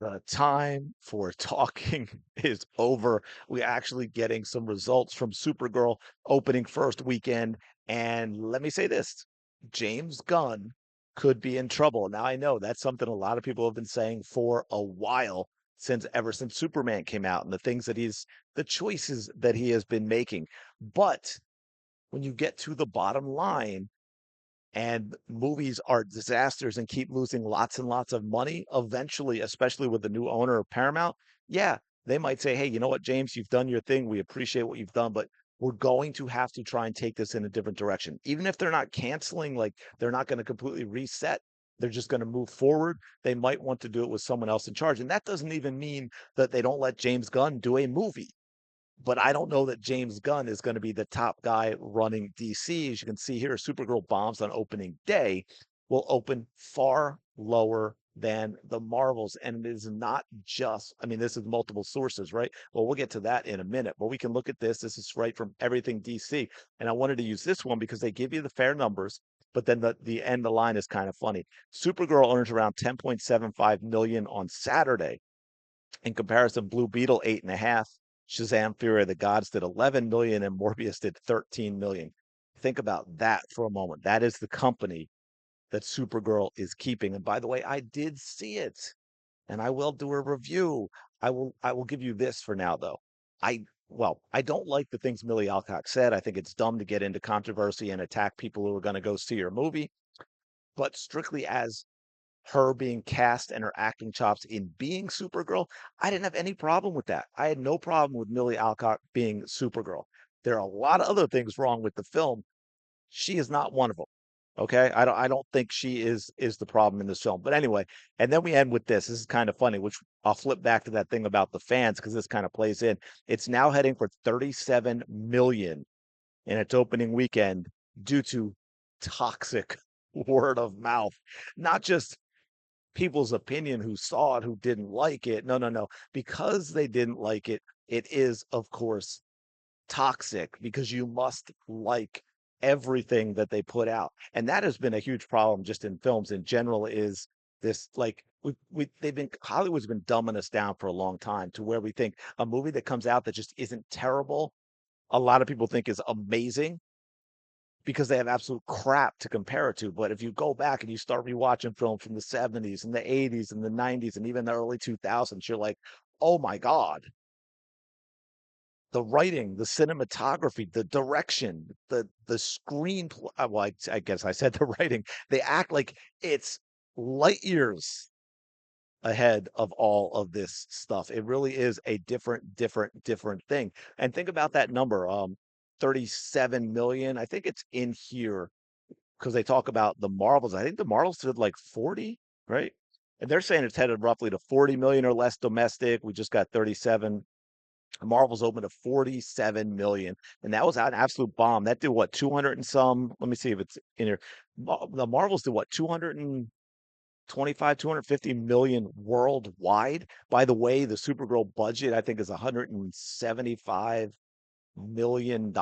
The time for talking is over. We're actually getting some results from Supergirl opening first weekend. And let me say this, James Gunn could be in trouble. Now, I know that's something a lot of people have been saying for a while, since ever since Superman came out and the choices that he has been making. But when you get to the bottom line, and movies are disasters and keep losing lots and lots of money, eventually, especially with the new owner of Paramount, yeah, they might say, hey, you know what, James, you've done your thing. We appreciate what you've done, but we're going to have to try and take this in a different direction. Even if they're not canceling, like they're not going to completely reset, they're just going to move forward. They might want to do it with someone else in charge. And that doesn't even mean that they don't let James Gunn do a movie, but I don't know that James Gunn is going to be the top guy running DC. As you can see here, Supergirl bombs on opening day will open far lower than the Marvels. And it is not just, I mean, this is multiple sources, right? Well, we'll get to that in a minute, but we can look at this. This is right from everything DC. And I wanted to use this one because they give you the fair numbers, but then the end of the line is kind of funny. Supergirl earns around 10.75 million on Saturday. In comparison, Blue Beetle 8.5, Shazam Fury of the Gods did 11 million, and Morbius did 13 million. Think about that for a moment. That is the company that Supergirl is keeping. And by the way, I did see it, and I will do a review. I will give you this for now though. I don't like the things Millie Alcock said. I think it's dumb to get into controversy and attack people who are going to go see your movie. But strictly as her being cast and her acting chops in being Supergirl, I didn't have any problem with that. I had no problem with Millie Alcock being Supergirl. There are a lot of other things wrong with the film. She is not one of them. Okay, I don't think she is the problem in this film. But anyway, and then we end with this. This is kind of funny, which I'll flip back to that thing about the fans because this kind of plays in. It's now heading for 37 million in its opening weekend due to toxic word of mouth. Not just people's opinion who saw it who didn't like it. No, no, no. Because they didn't like it, it is, of course, toxic because you must like everything that they put out. And that has been a huge problem just in films in general is this like they've been Hollywood's been dumbing us down for a long time to where we think a movie that comes out that just isn't terrible, a lot of people think is amazing because they have absolute crap to compare it to. But if you go back and you start rewatching films from the 70s and the 80s and the 90s and even the early 2000s, you're like, oh my God, the writing, the cinematography, the direction, the screen. Well, I guess I said the writing. They act like it's light years ahead of all of this stuff. It really is a different thing. And think about that number, 37 million. I think it's in here because they talk about the Marvels. I think the Marvels did like 40, right? And they're saying it's headed roughly to 40 million or less domestic. We just got 37. Marvel's opened to 47 million. And that was an absolute bomb. That did what, 200 and some? Let me see if it's in here. The Marvels did what, 225, 250 million worldwide. By the way, the Supergirl budget, I think, is $175 million.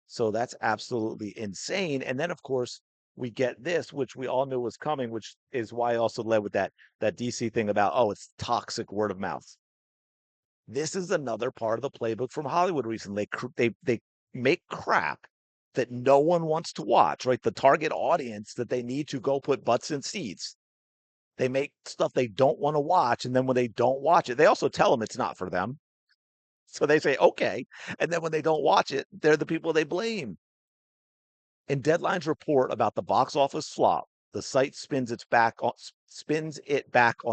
So that's absolutely insane. And then, of course, we get this, which we all knew was coming, which is why I also led with that DC thing about, oh, it's toxic word of mouth. This is another part of the playbook from Hollywood recently. They make crap that no one wants to watch, right? The target audience that they need to go put butts in seats. They make stuff they don't want to watch, and then when they don't watch it, they also tell them it's not for them. So they say, okay. And then when they don't watch it, they're the people they blame. In Deadline's report about the box office flop, the site spins it back on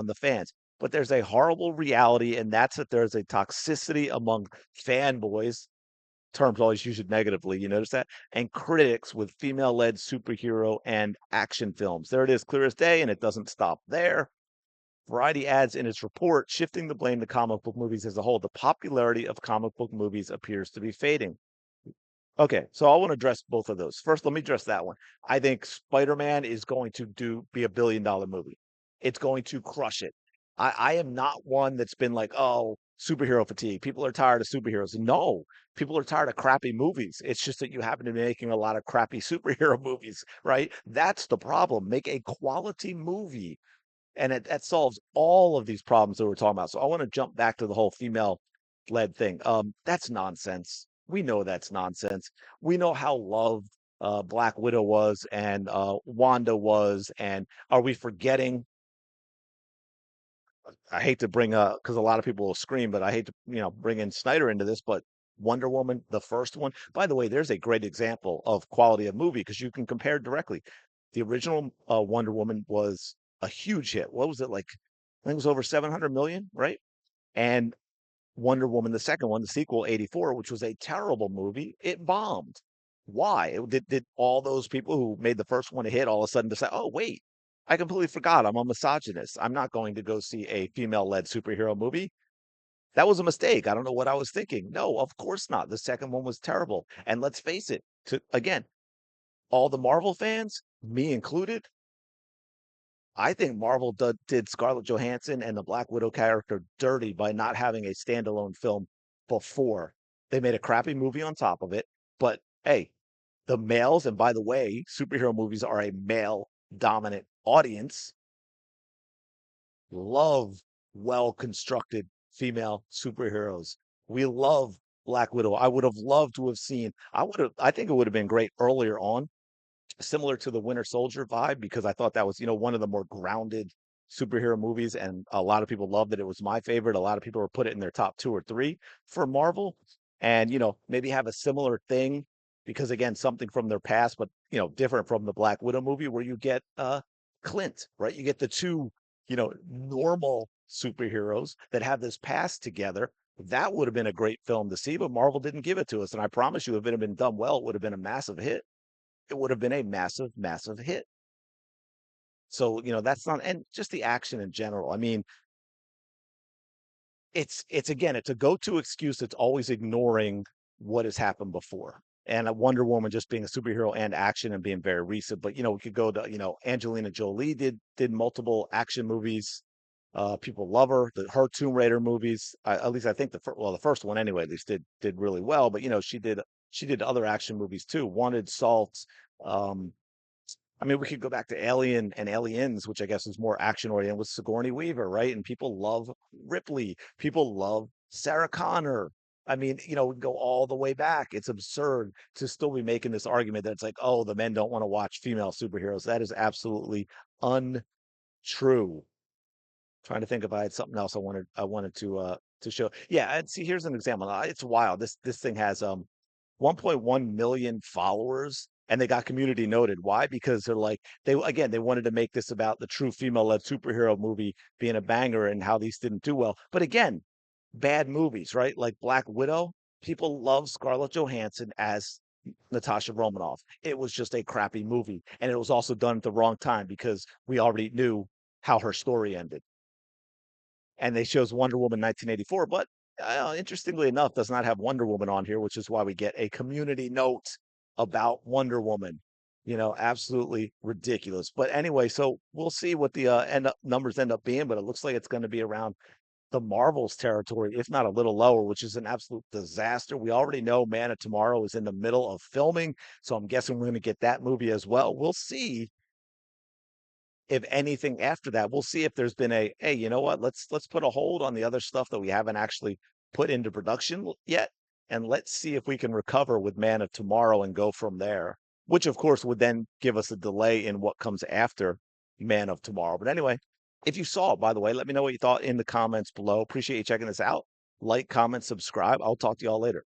the fans. But there's a horrible reality, and that's that there's a toxicity among fanboys. Terms always used negatively, you notice that? And critics with female-led superhero and action films. There it is, clear as day, and it doesn't stop there. Variety adds in its report, shifting the blame to comic book movies as a whole. The popularity of comic book movies appears to be fading. Okay, so I want to address both of those. First, let me address that one. I think Spider-Man is going to be a billion-dollar movie. It's going to crush it. I am not one that's been like, oh, superhero fatigue. People are tired of superheroes. No, people are tired of crappy movies. It's just that you happen to be making a lot of crappy superhero movies, right? That's the problem. Make a quality movie And that solves all of these problems that we're talking about. So I want to jump back to the whole female-led thing. That's nonsense. We know that's nonsense. We know how loved Black Widow was and Wanda was, and are we forgetting I hate to bring because a lot of people will scream, but I hate to, bring in Snyder into this, but Wonder Woman, the first one. By the way, there's a great example of quality of movie because you can compare directly. The original Wonder Woman was a huge hit. What was it like? I think it was over 700 million, right? And Wonder Woman, the second one, the sequel, 84, which was a terrible movie, it bombed. Why? Did all those people who made the first one a hit all of a sudden decide, oh, wait, I completely forgot I'm a misogynist. I'm not going to go see a female-led superhero movie. That was a mistake. I don't know what I was thinking. No, of course not. The second one was terrible. And let's face it, again, all the Marvel fans, me included, I think Marvel did Scarlett Johansson and the Black Widow character dirty by not having a standalone film before. They made a crappy movie on top of it. But hey, the males, and by the way, superhero movies are a male dominant audience, love well constructed female superheroes. We love Black Widow. I would have loved to have seen, I think it would have been great earlier on, similar to the Winter Soldier vibe because I thought that was, one of the more grounded superhero movies, and a lot of people loved it. It was my favorite. A lot of people were put it in their top two or three for Marvel, and maybe have a similar thing because again, something from their past, but different from the Black Widow movie where you get Clint, right? You get the two, normal superheroes that have this past together. That would have been a great film to see, but Marvel didn't give it to us. And I promise you, if it had been done well, it would have been a massive hit. It would have been a massive, massive hit. So, that's not, and just the action in general. I mean, it's again, it's a go-to excuse that's always ignoring what has happened before. And a Wonder Woman just being a superhero and action and being very recent. But we could go to, Angelina Jolie did multiple action movies. People love her. Her Tomb Raider movies, at least I think the first one anyway, at least did really well. But she did other action movies too. Wanted Salt, um, I mean, we could go back to Alien and Aliens, which I guess is more action oriented with Sigourney Weaver, right? And people love Ripley. People love Sarah Connor. I mean, we can go all the way back. It's absurd to still be making this argument that it's like, oh, the men don't want to watch female superheroes. That is absolutely untrue. Trying to think if I had something else I wanted to show. Yeah, and see, here's an example. It's wild. This thing has 1.1 million followers, and they got community noted. Why? Because they're like they wanted to make this about the true female-led superhero movie being a banger and how these didn't do well. But again, bad movies, right? Like Black Widow. People love Scarlett Johansson as Natasha Romanoff. It was just a crappy movie, and it was also done at the wrong time because we already knew how her story ended, and they chose Wonder Woman 1984. But interestingly enough, does not have Wonder Woman on here, which is why we get a community note about Wonder Woman. Absolutely ridiculous. But anyway, so we'll see what the numbers end up being, but it looks like it's going to be around the Marvels territory, if not a little lower, which is an absolute disaster. We already know Man of Tomorrow is in the middle of filming, so I'm guessing we're going to get that movie as well. We'll see if anything after that. We'll see if there's been hey, you know what? Let's put a hold on the other stuff that we haven't actually put into production yet, and let's see if we can recover with Man of Tomorrow and go from there. Which of course would then give us a delay in what comes after Man of Tomorrow. But anyway, if you saw it, by the way, let me know what you thought in the comments below. Appreciate you checking this out. Like, comment, subscribe. I'll talk to y'all later.